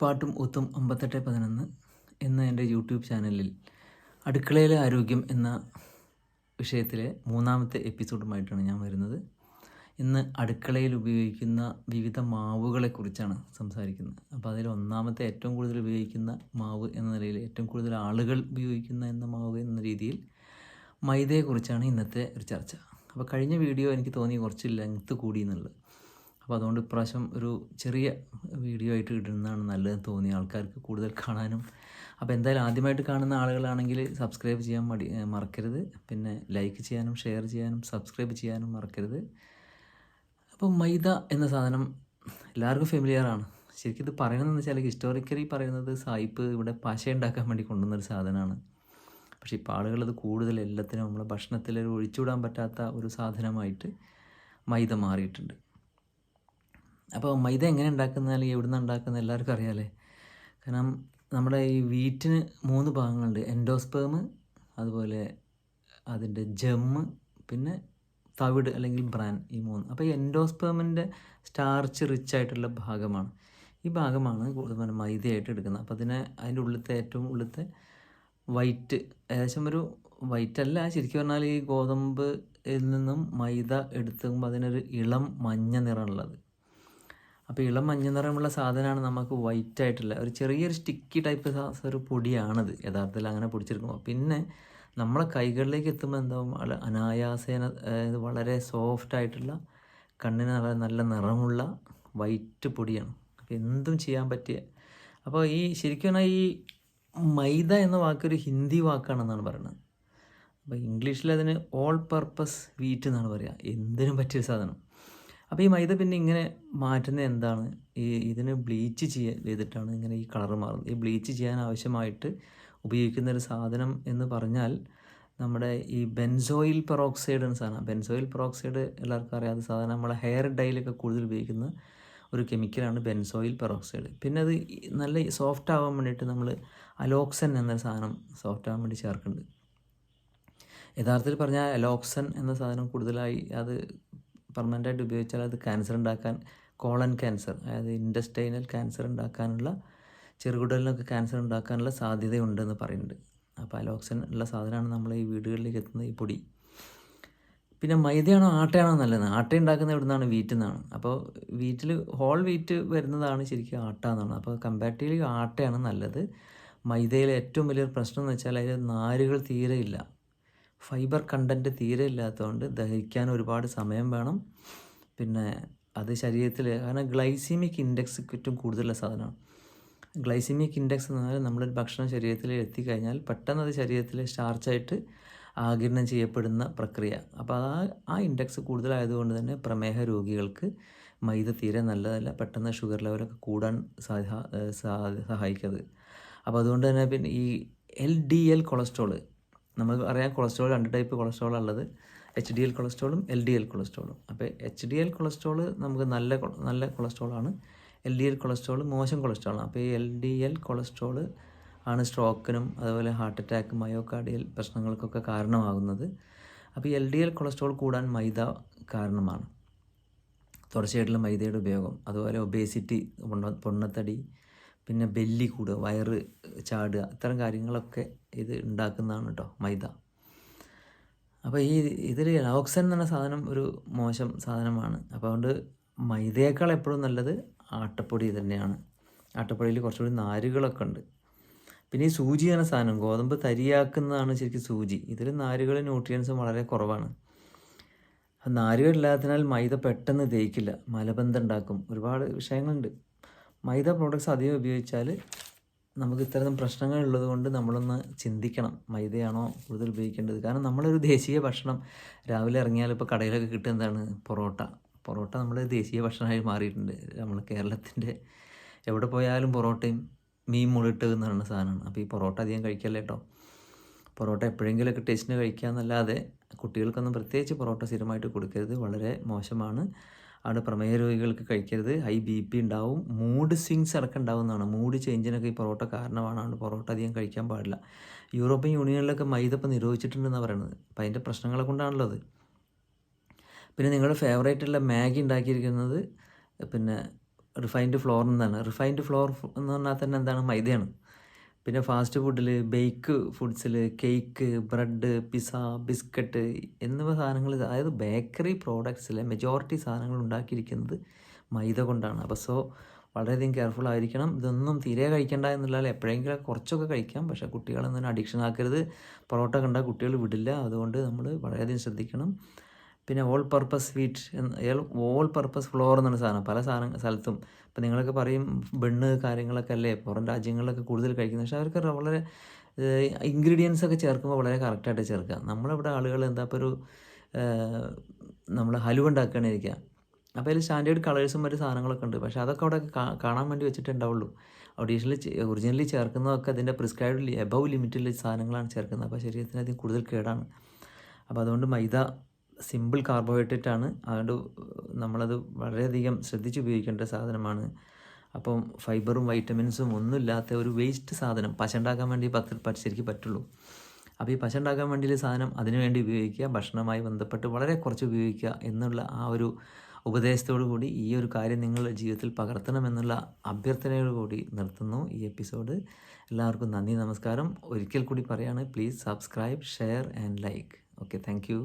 പാട്ടും ഊത്തും 5811 എന്ന എൻ്റെ യൂട്യൂബ് ചാനലിൽ അടുക്കളയിലെ ആരോഗ്യം എന്ന വിഷയത്തിലെ മൂന്നാമത്തെ എപ്പിസോഡുമായിട്ടാണ് ഞാൻ വരുന്നത്. ഇന്ന് അടുക്കളയിൽ ഉപയോഗിക്കുന്ന വിവിധ മാവുകളെക്കുറിച്ചാണ് സംസാരിക്കുന്നത്. അപ്പോൾ അതിൽ ഒന്നാമത്തെ ഏറ്റവും കൂടുതൽ ഉപയോഗിക്കുന്ന മാവ് എന്ന നിലയിൽ, ഏറ്റവും കൂടുതൽ ആളുകൾ ഉപയോഗിക്കുന്ന എന്ന മാവ് എന്ന രീതിയിൽ മൈദയെക്കുറിച്ചാണ് ഇന്നത്തെ ഒരു ചർച്ച. അപ്പോൾ കഴിഞ്ഞ വീഡിയോ എനിക്ക് തോന്നി കുറച്ച് ലെങ്ത്ത് കൂടി എന്നുള്ളത്. അപ്പോൾ അതുകൊണ്ട് ഇപ്രാവശ്യം ഒരു ചെറിയ വീഡിയോ ആയിട്ട് ഇടുന്നതാണ് നല്ലതെന്ന് തോന്നി, ആൾക്കാർക്ക് കൂടുതൽ കാണാനും. അപ്പോൾ എന്തായാലും ആദ്യമായിട്ട് കാണുന്ന ആളുകളാണെങ്കിൽ സബ്സ്ക്രൈബ് ചെയ്യാൻ മറക്കരുത്. പിന്നെ ലൈക്ക് ചെയ്യാനും ഷെയർ ചെയ്യാനും സബ്സ്ക്രൈബ് ചെയ്യാനും മറക്കരുത്. അപ്പോൾ മൈദ എന്ന സാധനം എല്ലാവർക്കും ഫെമിലിയറാണ്. ശരിക്കും ഇത് പറയണമെന്ന് വെച്ചാൽ ഹിസ്റ്റോറിക്കലി പറയുന്നത് സായിപ്പ് ഇവിടെ പശ ഉണ്ടാക്കാൻ വേണ്ടി കൊണ്ടുവന്നൊരു സാധനമാണ്. പക്ഷേ ഇപ്പോൾ ആളുകളത് കൂടുതൽ എല്ലാത്തിനും നമ്മളെ ഭക്ഷണത്തിൽ ഒരു ഒഴിച്ചുവിടാൻ പറ്റാത്ത ഒരു സാധനമായിട്ട് മൈദ മാറിയിട്ടുണ്ട്. അപ്പോൾ മൈദ എങ്ങനെ ഉണ്ടാക്കുന്ന അല്ലെങ്കിൽ എവിടെ നിന്ന് ഉണ്ടാക്കുന്ന എല്ലാവർക്കും അറിയാമല്ലേ. കാരണം നമ്മുടെ ഈ വീറ്റിന് 3 ഭാഗങ്ങളുണ്ട്: എൻഡോസ്പേം, അതുപോലെ അതിൻ്റെ ജെമ്മ്, പിന്നെ തവിട് അല്ലെങ്കിൽ ബ്രാൻ, ഈ 3. അപ്പോൾ ഈ എൻഡോസ്പേമിൻ്റെ സ്റ്റാർച്ച് റിച്ച് ആയിട്ടുള്ള ഭാഗമാണ് ഈ ഭാഗമാണ് കൂടുതൽ മൈദയായിട്ട് എടുക്കുന്നത്. അപ്പോൾ അതിൻ്റെ ഉള്ളിലത്തെ ഏറ്റവും ഉള്ളിലത്തെ വൈറ്റ്, ഏകദേശം ഒരു വൈറ്റ് അല്ല, ശരിക്കും പറഞ്ഞാൽ ഈ ഗോതമ്പിൽ നിന്നും മൈദ എടുത്തുമ്പോൾ അതിനൊരു ഇളം മഞ്ഞ നിറമുള്ളത്. അപ്പോൾ ഇളം മഞ്ഞ നിറമുള്ള സാധനമാണ് നമുക്ക് വൈറ്റ് ആയിട്ടുള്ള ഒരു ചെറിയൊരു സ്റ്റിക്കി ടൈപ്പ് ഒരു പൊടിയാണത് യഥാർത്ഥത്തിൽ അങ്ങനെ പൊടിച്ചെടുക്കുമ്പോൾ. പിന്നെ നമ്മളെ കൈകളിലേക്ക് എത്തുമ്പോൾ എന്താവും, അനായാസേന വളരെ സോഫ്റ്റ് ആയിട്ടുള്ള കണ്ണിന് നല്ല നിറമുള്ള വൈറ്റ് പൊടിയാണ്. അപ്പോൾ എന്തും ചെയ്യാൻ പറ്റിയ. അപ്പോൾ ഈ ശരിക്കും പറഞ്ഞാൽ ഈ മൈദ എന്ന വാക്കൊരു ഹിന്ദി വാക്കാണെന്നാണ് പറയുന്നത്. അപ്പോൾ ഇംഗ്ലീഷിൽ അതിന് ഓൾ പർപ്പസ് വീറ്റ് എന്നാണ് പറയുക, എന്തിനും പറ്റിയ സാധനം. അപ്പോൾ ഈ മൈദ പിന്നെ ഇങ്ങനെ മാറ്റുന്നത് എന്താണ്, ഇതിന് ബ്ലീച്ച് ചെയ്തിട്ടാണ് ഇങ്ങനെ ഈ കളർ മാറുന്നത്. ഈ ബ്ലീച്ച് ചെയ്യാൻ ആവശ്യമായിട്ട് ഉപയോഗിക്കുന്ന ഒരു സാധനം എന്ന് പറഞ്ഞാൽ നമ്മുടെ ഈ ബെൻസോയിൽ പെറോക്സൈഡ് എന്ന സാധനം. ബെൻസോയിൽ പെറോക്സൈഡ് എല്ലാവർക്കും അറിയാത്ത സാധനം നമ്മളെ ഹെയർ ഡൈയിലൊക്കെ കൂടുതൽ ഉപയോഗിക്കുന്ന ഒരു കെമിക്കലാണ് ബെൻസോയിൽ പെറോക്സൈഡ്. പിന്നെ അത് നല്ല സോഫ്റ്റ് ആവാൻ വേണ്ടിയിട്ട് നമ്മൾ അലോക്സൻ എന്നൊരു സാധനം സോഫ്റ്റ് ആവാൻ വേണ്ടി ചേർക്കുന്നുണ്ട്. യഥാർത്ഥത്തിൽ പറഞ്ഞാൽ അലോക്സൻ എന്ന സാധനം കൂടുതലായി അത് പെർമനൻ്റായിട്ട് ഉപയോഗിച്ചാൽ അത് ക്യാൻസർ ഉണ്ടാക്കാൻ, കോളൻ ക്യാൻസർ, അതായത് ഇൻഡസ്റ്റൈനൽ ക്യാൻസർ ഉണ്ടാക്കാനുള്ള, ചെറുകുടലിനൊക്കെ ക്യാൻസർ ഉണ്ടാക്കാനുള്ള സാധ്യതയുണ്ടെന്ന് പറയുന്നുണ്ട്. അപ്പോൾ അലോക്സൻ ഉള്ള സാധനമാണ് നമ്മൾ ഈ വീടുകളിലേക്ക് എത്തുന്ന ഈ പൊടി. പിന്നെ മൈദയാണോ ആട്ടയാണോ നല്ലത്? ആട്ട ഉണ്ടാക്കുന്നത് എവിടെ നിന്നാണ്? വീറ്റിൽ നിന്നാണ്. അപ്പോൾ വീറ്റിൽ ഹോൾ വീറ്റ് വരുന്നതാണ് ശരിക്കും ആട്ട എന്നാണ്. അപ്പോൾ കമ്പാരിറ്റീവ്ലി ആട്ടയാണ് നല്ലത്. മൈദയിലെ ഏറ്റവും വലിയൊരു പ്രശ്നം എന്ന് വെച്ചാൽ അതിൽ നാരുകൾ തീരെ ഇല്ല, ഫൈബർ കണ്ടൻറ്റ് തീരെ ഇല്ലാത്തതുകൊണ്ട് ദഹിക്കാൻ ഒരുപാട് സമയം വേണം. പിന്നെ അത് ശരീരത്തിൽ, കാരണം ഗ്ലൈസീമിക് ഇൻഡെക്സ് ഏറ്റവും കൂടുതലുള്ള സാധനമാണ്. ഗ്ലൈസീമിക് ഇൻഡെക്സ് എന്ന് പറഞ്ഞാൽ നമ്മളൊരു ഭക്ഷണം ശരീരത്തിൽ എത്തിക്കഴിഞ്ഞാൽ പെട്ടെന്ന് അത് ശരീരത്തിൽ സ്റ്റാർച്ചായിട്ട് ആഗിരണം ചെയ്യപ്പെടുന്ന പ്രക്രിയ. അപ്പോൾ ആ ഇൻഡെക്സ് കൂടുതലായതുകൊണ്ട് തന്നെ പ്രമേഹ രോഗികൾക്ക് മൈദ തീരെ നല്ലതല്ല, പെട്ടെന്ന് ഷുഗർ ലെവലൊക്കെ കൂടാൻ സഹായിക്കത്. അപ്പോൾ അതുകൊണ്ട് തന്നെ പിന്നെ ഈ LDL കൊളസ്ട്രോൾ, നമുക്ക് അറിയാം കൊളസ്ട്രോൾ 2 ടൈപ്പ് കൊളസ്ട്രോൾ ഉള്ളത്: HDL കൊളസ്ട്രോളും LDL കൊളസ്ട്രോളും. അപ്പോൾ HDL കൊളസ്ട്രോൾ നമുക്ക് നല്ല കൊളസ്ട്രോളാണ്, LDL കൊളസ്ട്രോൾ മോശം കൊളസ്ട്രോളാണ്. അപ്പോൾ ഈ LDL കൊളസ്ട്രോൾ ആണ് സ്ട്രോക്കിനും അതുപോലെ ഹാർട്ട് അറ്റാക്ക്, മയോകാർഡിയൽ പ്രശ്നങ്ങൾക്കൊക്കെ കാരണമാകുന്നത്. അപ്പോൾ ഈ LDL കൊളസ്ട്രോൾ കൂടാൻ മൈദ കാരണമാണ്. തുടർച്ചയായിട്ടുള്ള മൈദയുടെ ഉപയോഗം, അതുപോലെ ഒബേസിറ്റി, പൊണ്ണത്തടി, പിന്നെ ബെല്ലി കൂടുക, വയറ് ചാടുക, ഇത്തരം കാര്യങ്ങളൊക്കെ ഇത് ഉണ്ടാക്കുന്നതാണ് കേട്ടോ മൈദ. അപ്പോൾ ഇതിൽ അലോക്സൻ എന്ന സാധനം ഒരു മോശം സാധനമാണ്. അപ്പോൾ അതുകൊണ്ട് മൈദയേക്കാൾ എപ്പോഴും നല്ലത് ആട്ടപ്പൊടി തന്നെയാണ്. ആട്ടപ്പൊടിയിൽ കുറച്ചുകൂടി നാരുകളൊക്കെ ഉണ്ട്. പിന്നെ ഈ സൂചി എന്ന സാധനം, ഗോതമ്പ് തരിയാക്കുന്നതാണ് ശരിക്കും സൂചി. ഇതിൽ നാരുകളും ന്യൂട്രിയൻസും വളരെ കുറവാണ്. നാരുകളില്ലാത്തതിനാൽ മൈദ പെട്ടെന്ന് ദഹിക്കില്ല, മലബന്ധം ഉണ്ടാക്കും, ഒരുപാട് വിഷയങ്ങളുണ്ട്. മൈദ പ്രോഡക്ട്സ് അധികം ഉപയോഗിച്ചാൽ നമുക്ക് ഇത്തരം പ്രശ്നങ്ങളുള്ളത് കൊണ്ട് നമ്മളൊന്ന് ചിന്തിക്കണം, മൈദയാണോ കൂടുതൽ ഉപയോഗിക്കേണ്ടത്. കാരണം നമ്മളൊരു ദേശീയ ഭക്ഷണം, രാവിലെ ഇറങ്ങിയാൽ ഇപ്പോൾ കടയിലൊക്കെ കിട്ടുക എന്താണ്, പൊറോട്ട നമ്മുടെ ദേശീയ ഭക്ഷണമായി മാറിയിട്ടുണ്ട്. നമ്മൾ കേരളത്തിൻ്റെ എവിടെ പോയാലും പൊറോട്ടയും മീൻ മുളിട്ട് എന്ന് പറയുന്ന സാധനമാണ്. അപ്പോൾ ഈ പൊറോട്ട അധികം കഴിക്കല്ലേ കേട്ടോ. പൊറോട്ട എപ്പോഴെങ്കിലുമൊക്കെ ടേസ്റ്റിന് കഴിക്കുക എന്നല്ലാതെ കുട്ടികൾക്കൊന്നും പ്രത്യേകിച്ച് പൊറോട്ട സ്ഥിരമായിട്ട് കൊടുക്കരുത്, വളരെ മോശമാണ്. അവിടെ പ്രമേഹ രോഗികൾക്ക് കഴിക്കരുത്, ഹൈ BP ഉണ്ടാവും, മൂഡ് സ്വിങ്സ് അടക്കം ഉണ്ടാവുന്നതാണ്. മൂഡ് ചേഞ്ചിനൊക്കെ ഈ പൊറോട്ട കാരണമാണ്. അതുകൊണ്ട് പൊറോട്ട അധികം കഴിക്കാൻ പാടില്ല. യൂറോപ്യൻ യൂണിയനിലൊക്കെ മൈദ ഇപ്പോൾ നിരോധിച്ചിട്ടുണ്ടെന്നാണ് പറയുന്നത്. അപ്പോൾ അതിൻ്റെ പ്രശ്നങ്ങളെ കൊണ്ടാണല്ലോ അത്. പിന്നെ നിങ്ങളുടെ ഫേവറേറ്റുള്ള മാഗി ഉണ്ടാക്കിയിരിക്കുന്നത് പിന്നെ റിഫൈൻഡ് ഫ്ലോർ എന്നാണ്. റിഫൈൻഡ് ഫ്ലോർ എന്ന് പറഞ്ഞാൽ തന്നെ എന്താണ്, മൈദയാണ്. പിന്നെ ഫാസ്റ്റ് ഫുഡിൽ, ബേക്ക് ഫുഡ്സിൽ, കേക്ക്, ബ്രെഡ്, പിസ്സ, ബിസ്ക്കറ്റ് എന്നിവ സാധനങ്ങൾ, അതായത് ബേക്കറി പ്രോഡക്ട്സിലെ മെജോറിറ്റി സാധനങ്ങൾ ഉണ്ടാക്കിയിരിക്കുന്നത് മൈദ കൊണ്ടാണ്. അപ്പോൾ വളരെയധികം കെയർഫുൾ ആയിരിക്കണം. ഇതൊന്നും തീരെ കഴിക്കേണ്ട എന്നുള്ള, എപ്പോഴെങ്കിലും കുറച്ചൊക്കെ കഴിക്കാം, പക്ഷേ കുട്ടികളൊന്നും അഡിക്ഷൻ ആക്കരുത്. പൊറോട്ട കണ്ടാൽ കുട്ടികൾ വിടില്ല, അതുകൊണ്ട് നമ്മൾ വളരെയധികം ശ്രദ്ധിക്കണം. പിന്നെ all purpose wheat, all purpose floor എന്നാണ് സാധനം. പല സ്ഥലത്തും ഇപ്പം നിങ്ങളൊക്കെ പറയും ബണ്ണ് കാര്യങ്ങളൊക്കെ അല്ലേ പുറം രാജ്യങ്ങളിലൊക്കെ കൂടുതൽ കഴിക്കുന്നത്, പക്ഷേ അവർക്ക് വളരെ ഇൻഗ്രീഡിയൻസ് ഒക്കെ ചേർക്കുമ്പോൾ വളരെ കറക്റ്റായിട്ട് ചേർക്കുക. നമ്മളിവിടെ ആളുകൾ എന്താ ഇപ്പോൾ നമ്മൾ ഹലുവ ഉണ്ടാക്കുകയാണിരിക്കുക, അപ്പോൾ അതിൽ സ്റ്റാൻഡേർഡ് കളേഴ്സും മറ്റു സാധനങ്ങളൊക്കെ ഉണ്ട്, പക്ഷേ അതൊക്കെ അവിടെ കാണാൻ വേണ്ടി വെച്ചിട്ടേ ഉണ്ടാവുള്ളൂ. ഒറിജിനലി ചേർക്കുന്നതൊക്കെ അതിൻ്റെ പ്രിസ്ക്രൈബ്ഡ് എബവ് ലിമിറ്റിൽ സാധനങ്ങളാണ് ചേർക്കുന്നത്. അപ്പോൾ ശരീരത്തിന് അധികം കൂടുതൽ കേടാണ്. അപ്പോൾ അതുകൊണ്ട് മൈദ സിമ്പിൾ കാർബോഹൈഡ്രേറ്റ് ആണ്, അതുകൊണ്ട് നമ്മളത് വളരെയധികം ശ്രദ്ധിച്ച് ഉപയോഗിക്കേണ്ട സാധനമാണ്. അപ്പം ഫൈബറും വൈറ്റമിൻസും ഒന്നുമില്ലാത്ത ഒരു വേസ്റ്റ് സാധനം പശ ഉണ്ടാക്കാൻ വേണ്ടി ശരിക്കും പറ്റുള്ളൂ. അപ്പോൾ ഈ പശ ഉണ്ടാക്കാൻ വേണ്ടിയുള്ള സാധനം അതിനു വേണ്ടി ഉപയോഗിക്കുക, ഭക്ഷണവുമായി ബന്ധപ്പെട്ട് വളരെ കുറച്ച് ഉപയോഗിക്കുക എന്നുള്ള ആ ഒരു ഉപദേശത്തോടു കൂടി ഈ ഒരു കാര്യം നിങ്ങളുടെ ജീവിതത്തിൽ പകർത്തണമെന്നുള്ള അഭ്യർത്ഥനയോടുകൂടി നിർത്തുന്നു ഈ എപ്പിസോഡ്. എല്ലാവർക്കും നന്ദി, നമസ്കാരം. ഒരിക്കൽ കൂടി പറയാണ്, please subscribe, share and like. Okay, thank you.